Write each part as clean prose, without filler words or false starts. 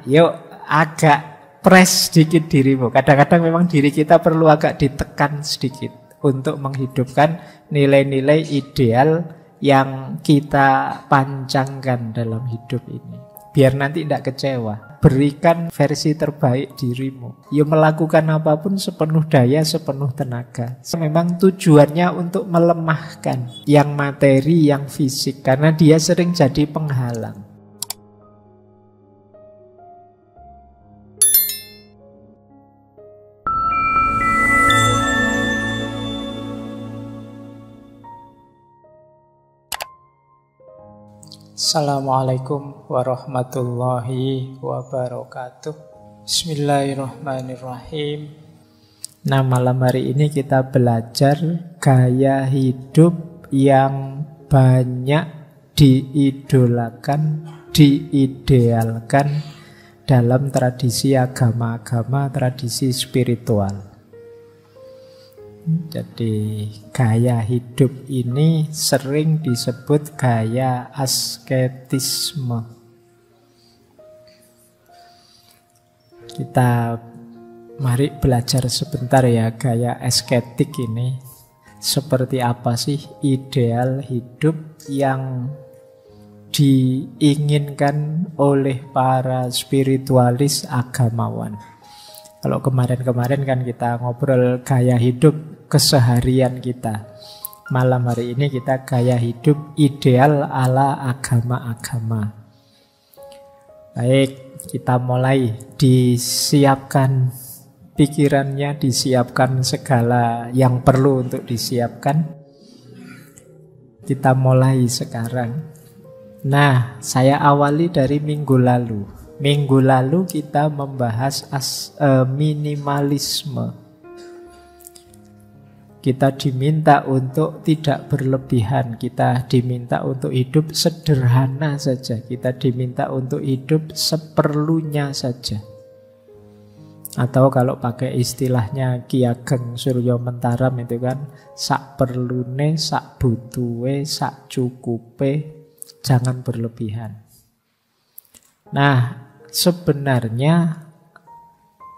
yuk agak press sedikit dirimu. Kadang-kadang memang diri kita perlu agak ditekan sedikit untuk menghidupkan nilai-nilai ideal yang kita pancangkan dalam hidup ini. Biar nanti tidak kecewa. Berikan versi terbaik dirimu. Ya melakukan apapun sepenuh daya, sepenuh tenaga. Memang tujuannya untuk melemahkan yang materi, yang fisik. Karena dia sering jadi penghalang. Assalamualaikum warahmatullahi wabarakatuh. Bismillahirrahmanirrahim. Nah, malam hari ini kita belajar gaya hidup yang banyak diidolakan, diidealkan dalam tradisi agama-agama, tradisi spiritual. Jadi gaya hidup ini sering disebut gaya asketisme. Kita mari belajar sebentar ya gaya asketik ini. Seperti apa sih ideal hidup yang diinginkan oleh para spiritualis agamawan. Kalau kemarin-kemarin kan kita ngobrol gaya hidup keseharian kita. Malam hari ini kita gaya hidup ideal ala agama-agama. Baik, kita mulai. Disiapkan pikirannya, disiapkan segala yang perlu untuk disiapkan. Kita mulai sekarang. Nah, saya awali dari minggu lalu. Minggu lalu kita membahas minimalisme. Kita diminta untuk tidak berlebihan. Kita diminta untuk hidup sederhana saja. Kita diminta untuk hidup seperlunya saja. Atau kalau pakai istilahnya Ki Ageng Suryo Mentaram itu kan, sak perlune, sak butuhe, sak cukupe, jangan berlebihan. Nah, sebenarnya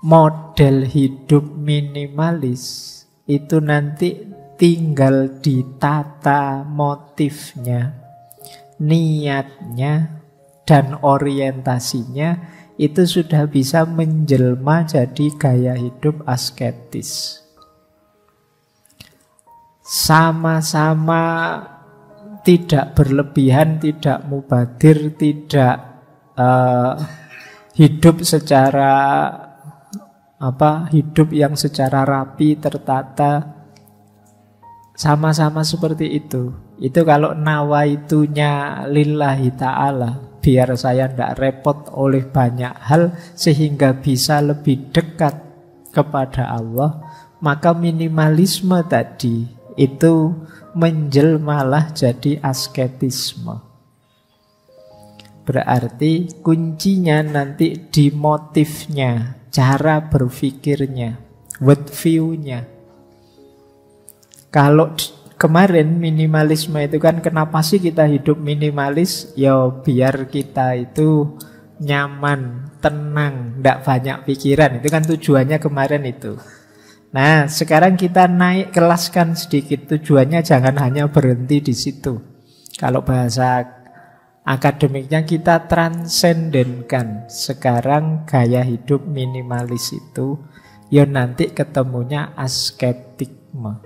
model hidup minimalis itu nanti tinggal ditata motifnya, niatnya, dan orientasinya itu sudah bisa menjelma jadi gaya hidup asketis. Sama-sama tidak berlebihan, tidak mubadir, tidak hidup secara hidup yang secara rapi, tertata, sama-sama seperti itu. Itu kalau nawaitunya lillahi ta'ala, biar saya tidak repot oleh banyak hal sehingga bisa lebih dekat kepada Allah, maka minimalisme tadi itu menjelmalah jadi asketisme. Berarti kuncinya nanti di motifnya, cara berpikirnya, world view-nya. Kalau kemarin minimalisme itu kan kenapa sih kita hidup minimalis? Ya biar kita itu nyaman, tenang, tidak banyak pikiran. Itu kan tujuannya kemarin itu. Nah, sekarang kita naik kelaskan sedikit. Tujuannya jangan hanya berhenti di situ. Kalau bahasa akademiknya kita transendenkan. Sekarang gaya hidup minimalis itu ya nanti ketemunya asketisme.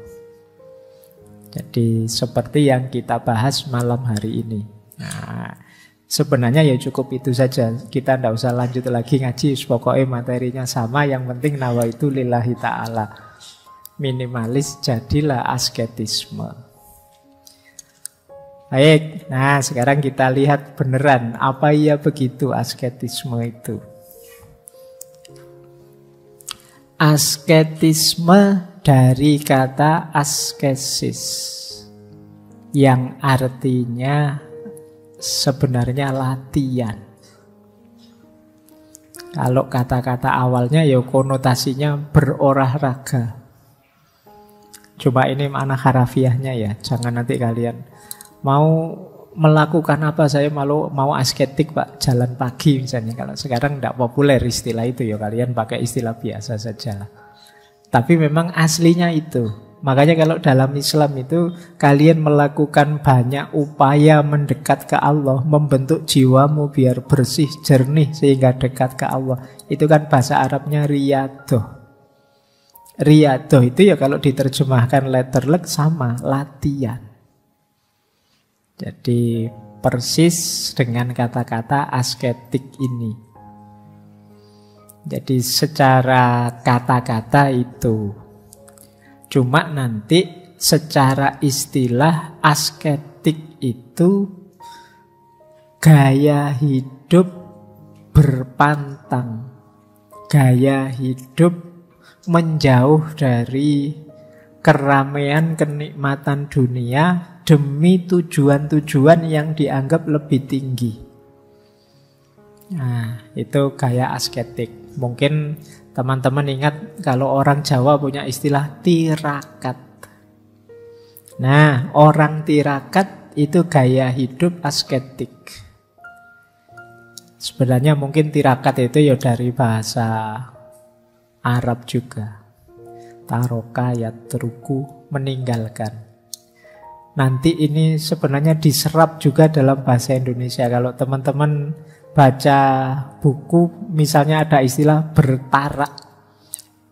Jadi seperti yang kita bahas malam hari ini. Nah, sebenarnya ya cukup itu saja. Kita tidak usah lanjut lagi ngaji. Pokoknya materinya sama. Yang penting nawaitu lillahi ta'ala. Minimalis jadilah asketisme. Baik, nah sekarang kita lihat beneran apa iya begitu asketisme itu. Asketisme dari kata askesis yang artinya sebenarnya latihan. Kalau kata-kata awalnya ya konotasinya berolahraga. Coba ini makna harafiahnya ya, jangan nanti kalian mau melakukan apa, saya mau asketik Pak, jalan pagi misalnya. Kalau sekarang tidak populer istilah itu ya, kalian pakai istilah biasa saja lah. Tapi memang aslinya itu. Makanya kalau dalam Islam itu kalian melakukan banyak upaya mendekat ke Allah, membentuk jiwamu biar bersih, jernih sehingga dekat ke Allah. Itu kan bahasa Arabnya riyadoh. Riyadoh itu ya kalau diterjemahkan letterlek sama latihan. Jadi persis dengan kata-kata asketik ini. Jadi secara kata-kata itu. Cuma nanti secara istilah asketik itu gaya hidup berpantang. Gaya hidup menjauh dari keramaian kenikmatan dunia demi tujuan-tujuan yang dianggap lebih tinggi. Nah, itu gaya asketik. Mungkin teman-teman ingat kalau orang Jawa punya istilah tirakat. Nah, orang tirakat itu gaya hidup asketik. Sebenarnya mungkin tirakat itu ya dari bahasa Arab juga. Taroka yatruku, meninggalkan. Nanti ini sebenarnya diserap juga dalam bahasa Indonesia. Kalau teman-teman baca buku, misalnya ada istilah bertarak.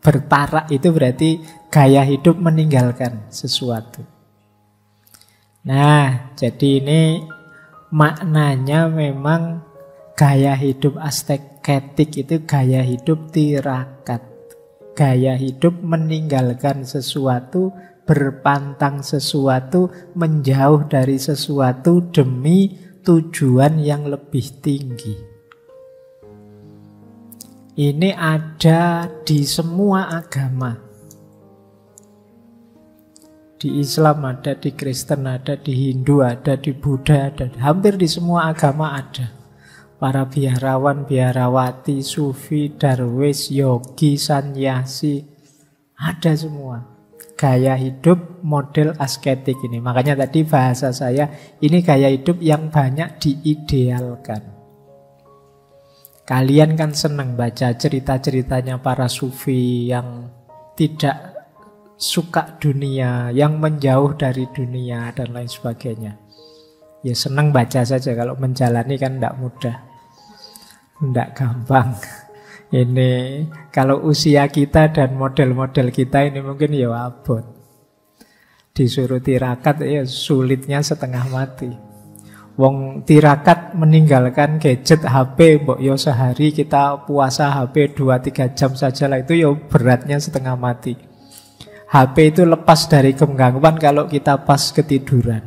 Bertarak itu berarti gaya hidup meninggalkan sesuatu. Nah, jadi ini maknanya memang gaya hidup asketik itu gaya hidup tirakat. Gaya hidup meninggalkan sesuatu, berpantang sesuatu, menjauh dari sesuatu demi tujuan yang lebih tinggi. Ini ada di semua agama. Di Islam ada, di Kristen ada, di Hindu ada, di Buddha ada. Hampir di semua agama ada. Para biarawan, biarawati, sufi, darwis, yogi, sanyasi, ada semua. Gaya hidup model asketik ini. Makanya tadi bahasa saya, ini gaya hidup yang banyak diidealkan. Kalian kan senang baca cerita-ceritanya para sufi yang tidak suka dunia, yang menjauh dari dunia dan lain sebagainya. Ya senang baca saja, kalau menjalani kan tidak mudah. Tidak gampang. Ini kalau usia kita dan model-model kita ini mungkin ya abot. Disuruh tirakat ya sulitnya setengah mati. Wong tirakat meninggalkan gadget HP, mbok yo sehari kita puasa HP 2-3 jam saja lah, itu ya beratnya setengah mati. HP itu lepas dari genggaman kalau kita pas ketiduran.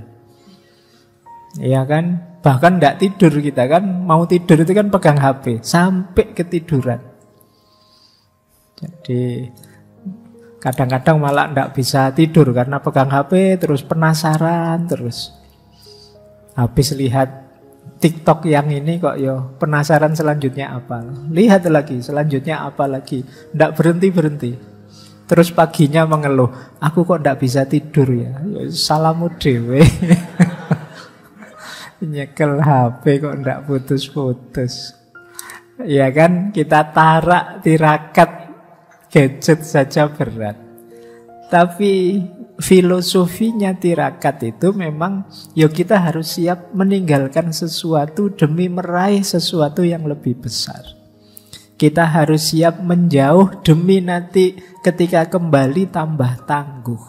Iya kan? Bahkan tidak tidur kita kan, mau tidur itu kan pegang HP sampai ketiduran. Jadi kadang-kadang malah tidak bisa tidur karena pegang HP terus penasaran terus. Habis lihat TikTok yang ini kok yo penasaran selanjutnya apa. Lihat lagi selanjutnya apa lagi. Tidak berhenti-berhenti. Terus paginya mengeluh, aku kok tidak bisa tidur ya. Salamu dewe. Nyekel HP kok ndak putus-putus. Ya kan, kita tarak tirakat gadget saja berat. Tapi filosofinya tirakat itu memang ya kita harus siap meninggalkan sesuatu demi meraih sesuatu yang lebih besar. Kita harus siap menjauh demi nanti ketika kembali tambah tangguh.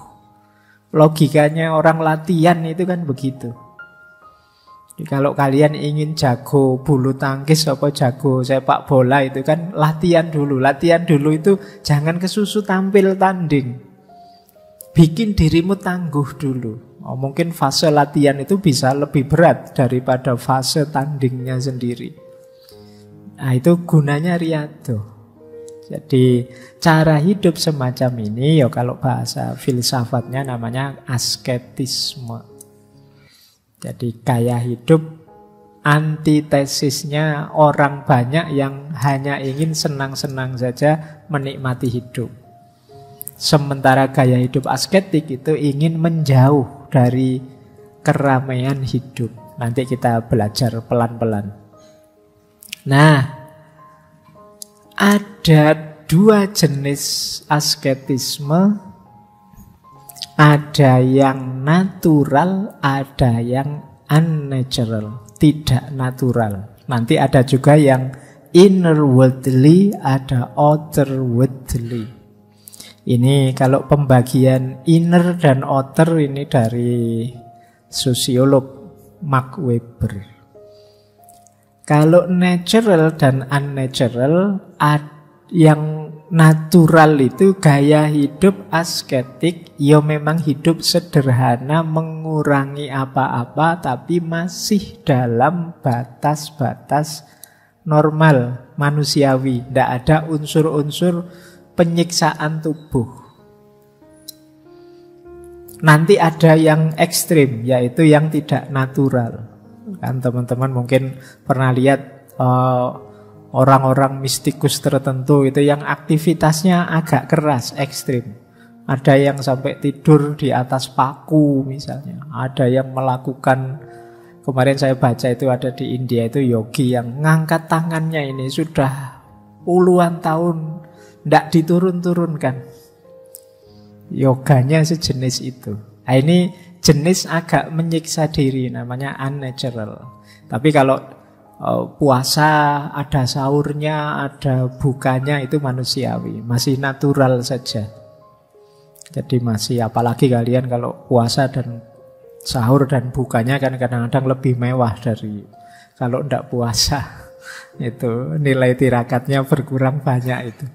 Logikanya orang latihan itu kan begitu. Kalau kalian ingin jago bulu tangkis atau jago sepak bola itu kan latihan dulu. Latihan dulu itu jangan kesusu tampil tanding. Bikin dirimu tangguh dulu. Mungkin fase latihan itu bisa lebih berat daripada fase tandingnya sendiri. Nah, itu gunanya riyadhah. Jadi cara hidup semacam ini ya kalau bahasa filsafatnya namanya asketisme. Jadi gaya hidup antitesisnya orang banyak yang hanya ingin senang-senang saja menikmati hidup. Sementara gaya hidup asketik itu ingin menjauh dari keramaian hidup. Nanti kita belajar pelan-pelan. Nah, ada dua jenis asketisme. Ada yang natural, ada yang unnatural, tidak natural. Nanti ada juga yang innerwardly, ada outerwardly. Ini kalau pembagian inner dan outer ini dari sosiolog Max Weber. Kalau natural dan unnatural, yang natural itu gaya hidup asketik, ya memang hidup sederhana, mengurangi apa-apa, tapi masih dalam batas-batas normal, manusiawi. Tidak ada unsur-unsur penyiksaan tubuh. Nanti ada yang ekstrim, yaitu yang tidak natural. Kan teman-teman mungkin pernah lihat orang-orang mistikus tertentu itu yang aktivitasnya agak keras, ekstrim. Ada yang sampai tidur di atas paku misalnya. Ada yang melakukan, kemarin saya baca itu ada di India itu yogi yang ngangkat tangannya ini sudah puluhan tahun tidak diturun-turunkan. Yoganya sejenis itu. Nah, ini jenis agak menyiksa diri, namanya unnatural. Tapi kalau puasa, ada sahurnya, ada bukanya, itu manusiawi, masih natural saja. Jadi masih, apalagi kalian kalau puasa dan sahur dan bukanya kan kadang-kadang lebih mewah dari kalau tidak puasa. Itu nilai tirakatnya berkurang banyak itu.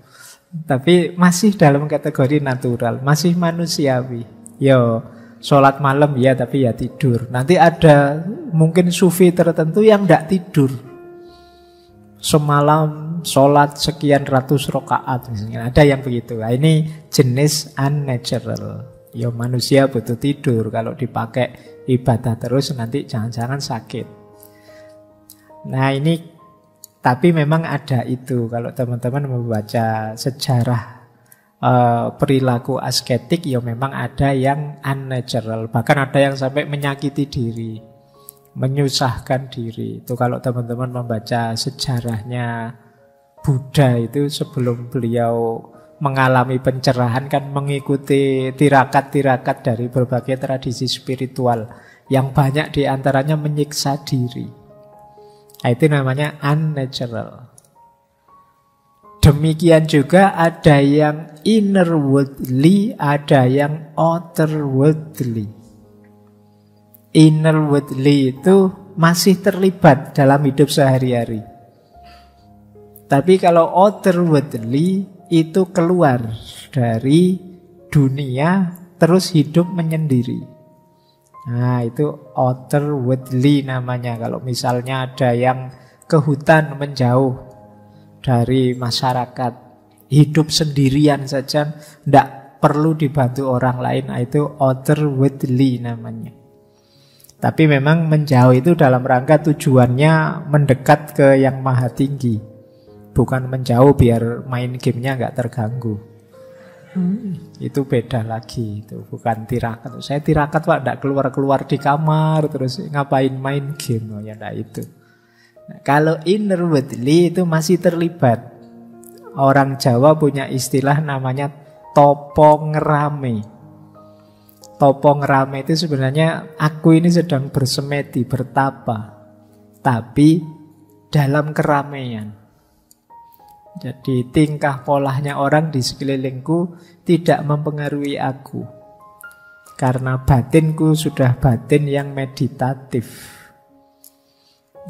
Tapi masih dalam kategori natural, masih manusiawi. Yo, sholat malam ya, tapi ya tidur. Nanti ada mungkin sufi tertentu yang tidak tidur. Semalam sholat sekian ratus rakaat misalnya. Ada yang begitu. Nah, ini jenis unnatural. Ya manusia butuh tidur. Kalau dipakai ibadah terus nanti jangan-jangan sakit. Nah ini, tapi memang ada itu. Kalau teman-teman membaca sejarah perilaku asketik, ya memang ada yang unnatural. Bahkan ada yang sampai menyakiti diri, menyusahkan diri. Itu kalau teman-teman membaca sejarahnya Buddha itu sebelum beliau mengalami pencerahan kan mengikuti tirakat-tirakat dari berbagai tradisi spiritual yang banyak diantaranya menyiksa diri. Nah, itu namanya unnatural. Demikian juga ada yang innerwardly, ada yang outerwardly. Innerwardly itu masih terlibat dalam hidup sehari-hari. Tapi kalau outerwardly itu keluar dari dunia terus hidup menyendiri. Nah, itu outerwardly namanya. Kalau misalnya ada yang ke hutan menjauh dari masyarakat, hidup sendirian saja, tidak perlu dibantu orang lain, itu outerwardly namanya. Tapi memang menjauh itu dalam rangka tujuannya mendekat ke yang maha tinggi, bukan menjauh biar main gamenya nggak terganggu. Itu beda lagi, itu bukan tirakat. Saya tirakat Pak, tidak keluar-keluar di kamar terus ngapain main game, ya enggak itu. Nah, kalau innerwardly itu masih terlibat. Orang Jawa punya istilah namanya topo ngerame. Topo ngerame itu sebenarnya aku ini sedang bersemedi, bertapa, tapi dalam keramaian. Jadi tingkah polanya orang di sekelilingku tidak mempengaruhi aku, karena batinku sudah batin yang meditatif.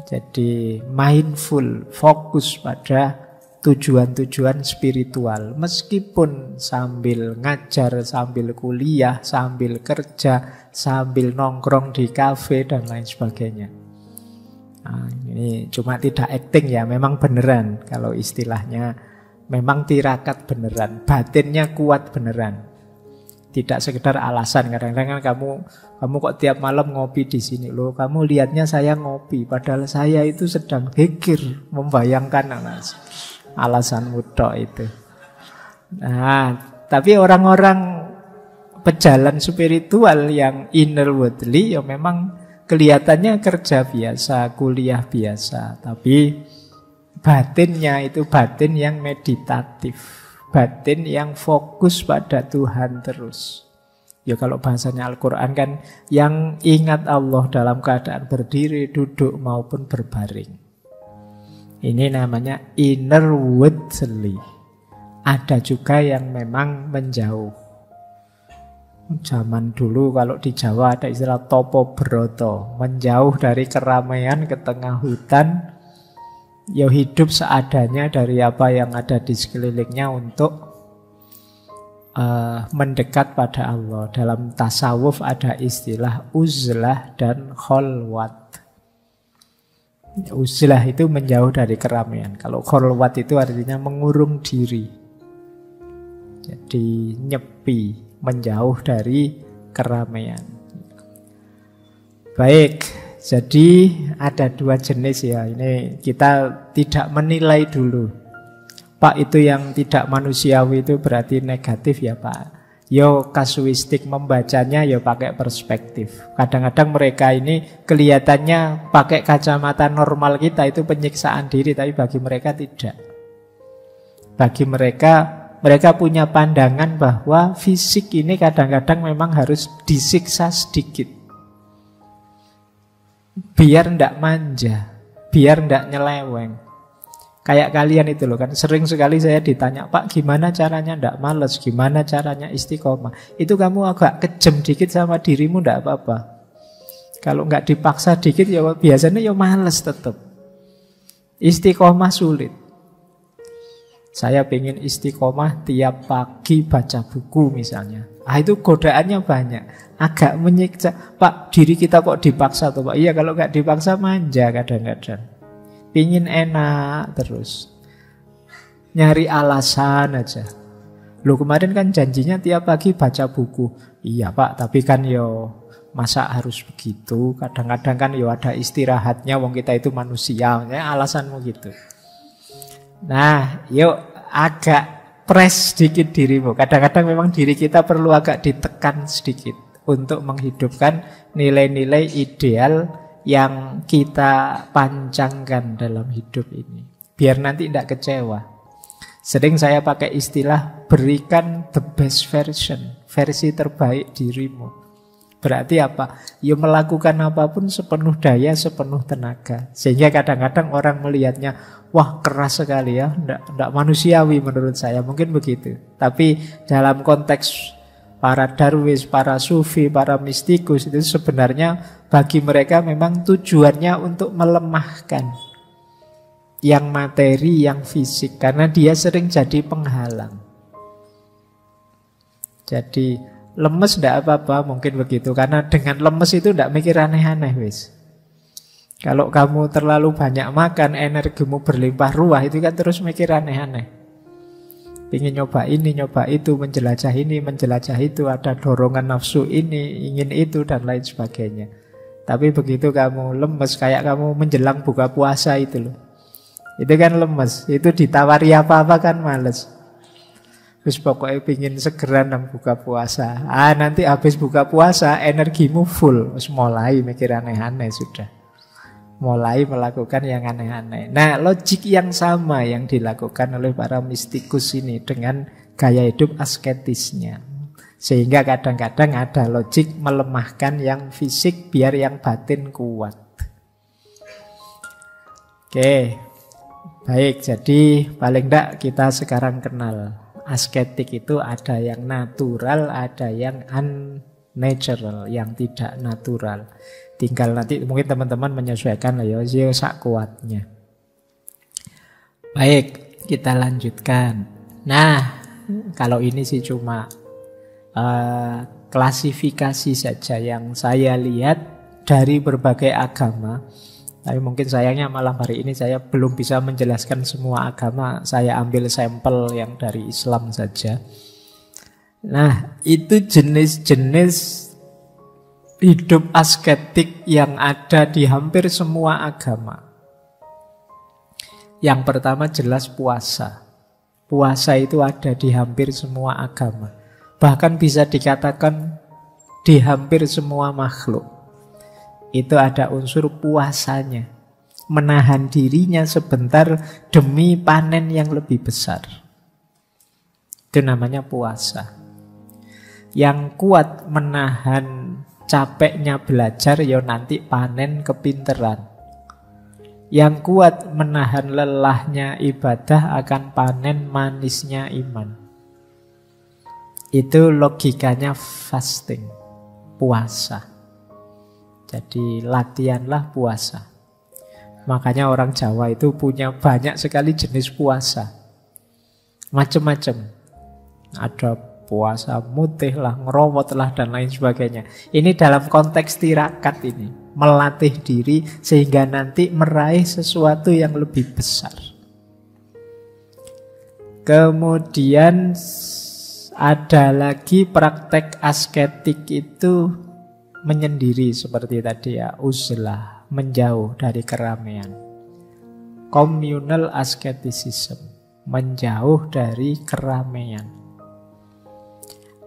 Jadi mindful, fokus pada tujuan-tujuan spiritual. Meskipun sambil ngajar, sambil kuliah, sambil kerja, sambil nongkrong di kafe dan lain sebagainya. Nah, ini cuma tidak acting ya, memang beneran. Kalau istilahnya memang tirakat beneran, batinnya kuat beneran. Tidak sekedar alasan. Kadang-kadang kan kamu kok tiap malam ngopi di sini loh. Kamu lihatnya saya ngopi, padahal saya itu sedang geger membayangkan alasan muda itu. Nah, tapi orang-orang pejalan spiritual yang innerwardly ya memang kelihatannya kerja biasa, kuliah biasa, tapi batinnya itu batin yang meditatif, batin yang fokus pada Tuhan terus. Ya kalau bahasanya Al-Quran kan, yang ingat Allah dalam keadaan berdiri, duduk maupun berbaring. Ini namanya innerwardly. Ada juga yang memang menjauh. Zaman dulu kalau di Jawa ada istilah topo broto, menjauh dari keramaian ke tengah hutan, ya hidup seadanya dari apa yang ada di sekelilingnya untuk mendekat pada Allah. Dalam tasawuf ada istilah uzlah dan kholwat. Uzlah itu menjauh dari keramaian. Kalau kholwat itu artinya mengurung diri. Jadi nyepi, menjauh dari keramaian. Baik, jadi ada dua jenis ya. Ini kita tidak menilai dulu. Pak, itu yang tidak manusiawi itu berarti negatif ya Pak. Yo kasuistik, membacanya yo pakai perspektif. Kadang-kadang mereka ini kelihatannya pakai kacamata normal kita itu penyiksaan diri, tapi bagi mereka tidak. Bagi mereka punya pandangan bahwa fisik ini kadang-kadang memang harus disiksa sedikit. Biar ndak manja, biar ndak nyeleweng. Kayak kalian itu loh kan, sering sekali saya ditanya, Pak gimana caranya ndak males, gimana caranya istiqomah. Itu kamu agak kejam dikit sama dirimu ndak apa-apa. Kalau nggak dipaksa dikit ya biasanya ya males tetap. Istiqomah sulit. Saya pengen istiqomah tiap pagi baca buku misalnya. Itu godaannya banyak. Agak menyiksa. Pak, diri kita kok dipaksa tuh Pak? Iya, kalau nggak dipaksa manja kadang-kadang. Pingin enak terus. Nyari alasan aja. Loh kemarin kan janjinya tiap pagi baca buku. Iya Pak, tapi kan yo masa harus begitu? Kadang-kadang kan yo ada istirahatnya, wong kita itu manusia. Ya, alasanmu gitu. Nah, yuk agak press sedikit dirimu. Kadang-kadang memang diri kita perlu agak ditekan sedikit untuk menghidupkan nilai-nilai ideal yang kita pancangkan dalam hidup ini. Biar nanti tidak kecewa. Sering saya pakai istilah berikan the best version, versi terbaik dirimu. Berarti apa? Ya melakukan apapun sepenuh daya, sepenuh tenaga. Sehingga kadang-kadang orang melihatnya, wah keras sekali ya, tidak manusiawi menurut saya. Mungkin begitu. Tapi dalam konteks para darwis, para sufi, para mistikus itu sebenarnya bagi mereka memang tujuannya untuk melemahkan yang materi, yang fisik. Karena dia sering jadi penghalang. Jadi lemes tidak apa-apa, mungkin begitu. Karena dengan lemes itu tidak mikir aneh-aneh wis. Kalau kamu terlalu banyak makan, energimu berlimpah ruah, itu kan terus mikir aneh-aneh. Ingin nyoba ini, nyoba itu, menjelajah ini, menjelajah itu, ada dorongan nafsu ini, ingin itu, dan lain sebagainya. Tapi begitu kamu lemes, kayak kamu menjelang buka puasa itu loh. Itu kan lemes, itu ditawari apa-apa kan males. Terus pokoknya ingin segera nang buka puasa. Nanti habis buka puasa, energimu full. Terus mulai mikir aneh-aneh sudah. Mulai melakukan yang aneh-aneh. Nah, logik yang sama yang dilakukan oleh para mistikus ini dengan gaya hidup asketisnya. Sehingga kadang-kadang ada logik melemahkan yang fisik biar yang batin kuat. Oke, baik. Jadi paling tidak kita sekarang kenal asketik itu ada yang natural, ada yang unnatural, yang tidak natural. Tinggal nanti mungkin teman-teman menyesuaikan lah ya, sak kuatnya. Baik, kita lanjutkan. Nah, kalau ini sih cuma klasifikasi saja yang saya lihat dari berbagai agama. Tapi mungkin sayangnya malam hari ini saya belum bisa menjelaskan semua agama. Saya ambil sampel yang dari Islam saja. Nah, itu jenis-jenis hidup asketik yang ada di hampir semua agama. Yang pertama jelas puasa. Puasa itu ada di hampir semua agama. Bahkan bisa dikatakan di hampir semua makhluk. itu ada unsur puasanya. Menahan dirinya sebentar demi panen yang lebih besar. Itu namanya puasa. Yang kuat menahan capeknya belajar, ya nanti panen kepinteran. Yang kuat menahan lelahnya ibadah akan panen manisnya iman. Itu logikanya fasting, puasa. Jadi latihanlah puasa. Makanya orang Jawa itu punya banyak sekali jenis puasa. Macam-macam. Ada puasa mutih lah, ngerowot lah, dan lain sebagainya. Ini dalam konteks tirakat ini. Melatih diri sehingga nanti meraih sesuatu yang lebih besar. Kemudian ada lagi praktek asketik itu menyendiri seperti tadi ya, uzlah, menjauh dari keramaian. Communal asceticism, menjauh dari keramaian.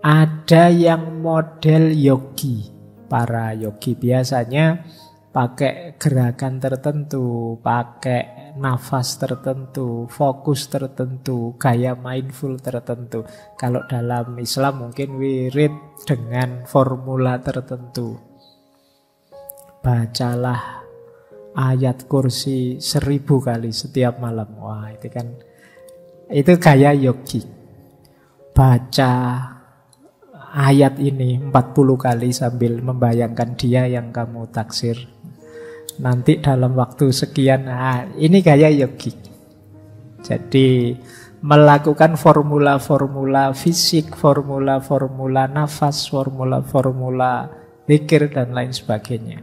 Ada yang model yogi. Para yogi biasanya pakai gerakan tertentu, pakai nafas tertentu, fokus tertentu, gaya mindful tertentu. Kalau dalam Islam mungkin wirid dengan formula tertentu. Bacalah ayat kursi 1000 kali setiap malam. Wah, itu gaya yogi. Baca ayat ini 40 kali sambil membayangkan dia yang kamu taksir. Nanti dalam waktu sekian, ini gaya yogi. Jadi melakukan formula-formula fisik, formula-formula nafas, formula-formula zikir dan lain sebagainya.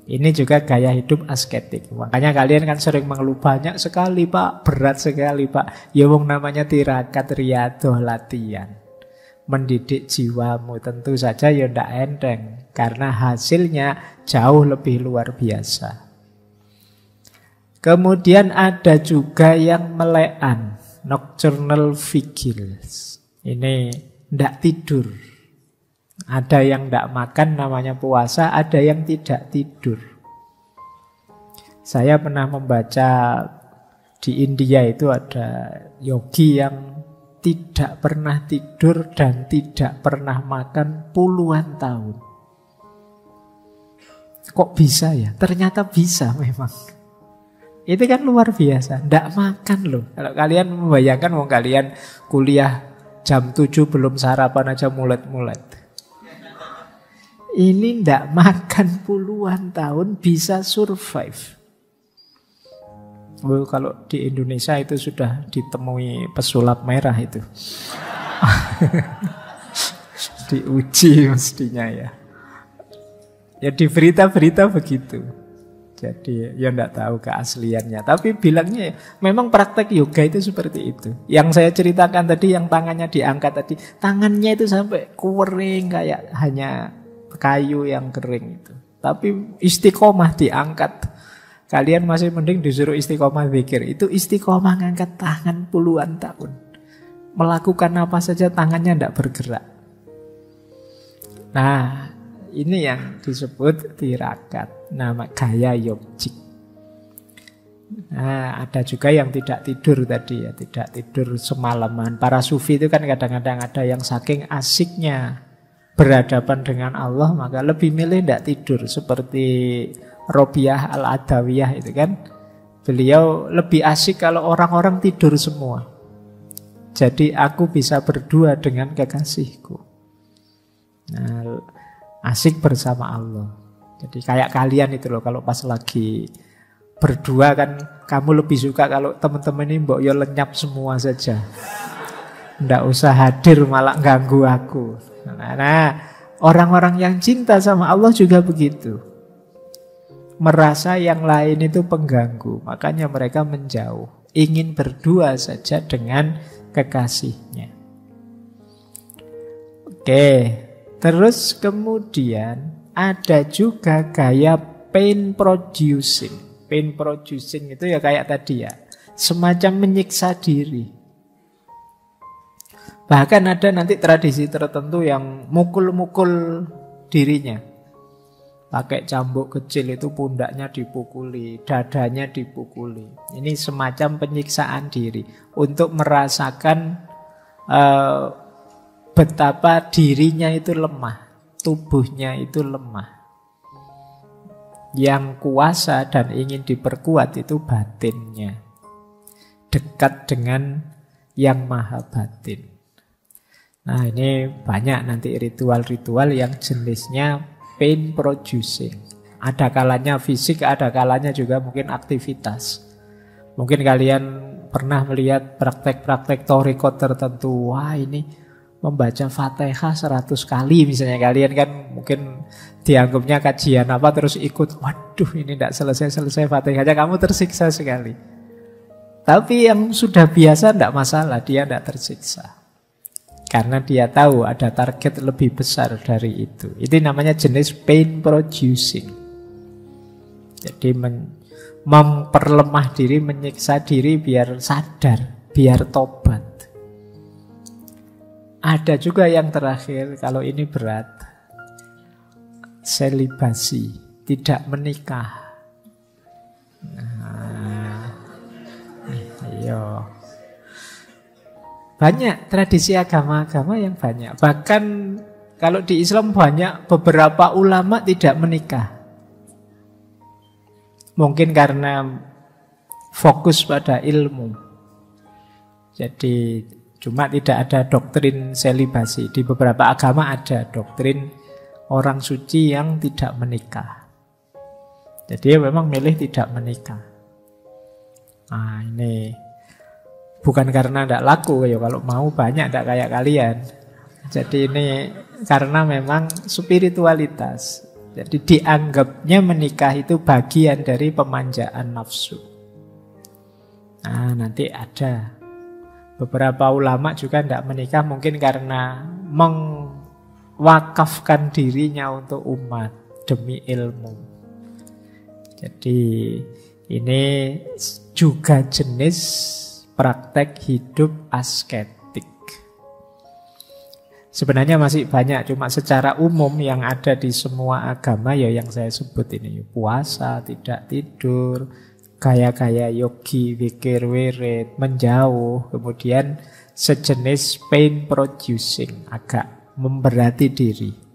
Ini juga gaya hidup asketik. Makanya kalian kan sering mengeluh, banyak sekali Pak, berat sekali Pak. Ya wong namanya tirakat, riadoh, latihan. Mendidik jiwamu tentu saja ya ndak enteng, karena hasilnya jauh lebih luar biasa. Kemudian ada juga yang melean, nocturnal vigils. Ini ndak tidur. Ada yang ndak makan namanya puasa, ada yang tidak tidur. Saya pernah membaca di India itu ada yogi yang tidak pernah tidur dan tidak pernah makan puluhan tahun. Kok bisa ya? Ternyata bisa memang. Itu kan luar biasa. Nggak makan loh. Kalau kalian membayangkan mau kalian kuliah jam 7 belum sarapan aja mulet-mulet. Ini nggak makan puluhan tahun bisa survive. Oh, kalau di Indonesia itu sudah ditemui pesulap merah itu. Diuji mestinya ya. Ya di berita-berita begitu. Jadi ya enggak tahu keasliannya. Tapi bilangnya memang praktek yoga itu seperti itu. Yang saya ceritakan tadi yang tangannya diangkat tadi. Tangannya itu sampai kering kayak hanya kayu yang kering itu. Tapi istiqomah diangkat. Kalian masih mending disuruh istiqomah zikir. Itu istiqomah ngangkat tangan puluhan tahun. Melakukan apa saja tangannya tidak bergerak. Nah, ini yang disebut tirakat. Nama gaya yogi. Nah, ada juga yang tidak tidur tadi ya. Tidak tidur semalaman. Para sufi itu kan kadang-kadang ada yang saking asiknya berhadapan dengan Allah, maka lebih milih tidak tidur. Seperti Robiah Al-Adawiyah itu kan, beliau lebih asik kalau orang-orang tidur semua. Jadi aku bisa berdua dengan kekasihku. Nah, asik bersama Allah. Jadi kayak kalian itu loh, kalau pas lagi berdua kan kamu lebih suka kalau teman-teman ini mbok yo lenyap semua saja. Nggak usah hadir malah ganggu aku. Nah, orang-orang yang cinta sama Allah juga begitu. Merasa yang lain itu pengganggu, makanya mereka menjauh. Ingin berdua saja dengan kekasihnya. Oke, terus kemudian ada juga gaya pain producing. Pain producing itu ya kayak tadi ya, semacam menyiksa diri. Bahkan ada nanti tradisi tertentu yang mukul-mukul dirinya. pakai cambuk kecil itu pundaknya dipukuli, dadanya dipukuli. Ini semacam penyiksaan diri untuk merasakan betapa dirinya itu lemah, tubuhnya itu lemah. Yang kuasa dan ingin diperkuat itu batinnya, dekat dengan yang maha batin. Nah, ini banyak nanti ritual-ritual yang jenisnya pain producing. Ada kalanya fisik, ada kalanya juga mungkin aktivitas. Mungkin kalian pernah melihat praktek-praktek thorikot tertentu. Wah, ini membaca Fatihah 100 kali misalnya. Kalian kan mungkin dianggapnya kajian apa terus ikut. Waduh, ini tidak selesai-selesai Fatihahnya, kamu tersiksa sekali. Tapi yang sudah biasa tidak masalah, dia tidak tersiksa. Karena dia tahu ada target lebih besar dari itu. Itu namanya jenis pain producing. Jadi memperlemah diri, menyiksa diri biar sadar, biar tobat. Ada juga yang terakhir, kalau ini berat, selibasi, tidak menikah. Nah, iya. Banyak tradisi agama-agama yang banyak. Bahkan kalau di Islam banyak beberapa ulama tidak menikah. Mungkin karena fokus pada ilmu. Jadi cuma tidak ada doktrin selibasi. Di beberapa agama ada doktrin orang suci yang tidak menikah. Jadi memang milih tidak menikah. Nah, ini bukan karena tidak laku, ya kalau mau banyak tidak kayak kalian. Jadi ini karena memang spiritualitas. Jadi dianggapnya menikah itu bagian dari pemanjaan nafsu. Nah, nanti ada beberapa ulama juga tidak menikah mungkin karena mewakafkan dirinya untuk umat demi ilmu. Jadi ini juga jenis praktek hidup asketik. Sebenarnya masih banyak, cuma secara umum yang ada di semua agama ya yang saya sebut ini. Puasa, tidak tidur, gaya-gaya yogi, zikir, wirid, menjauh, kemudian sejenis pain producing, agak memberati diri.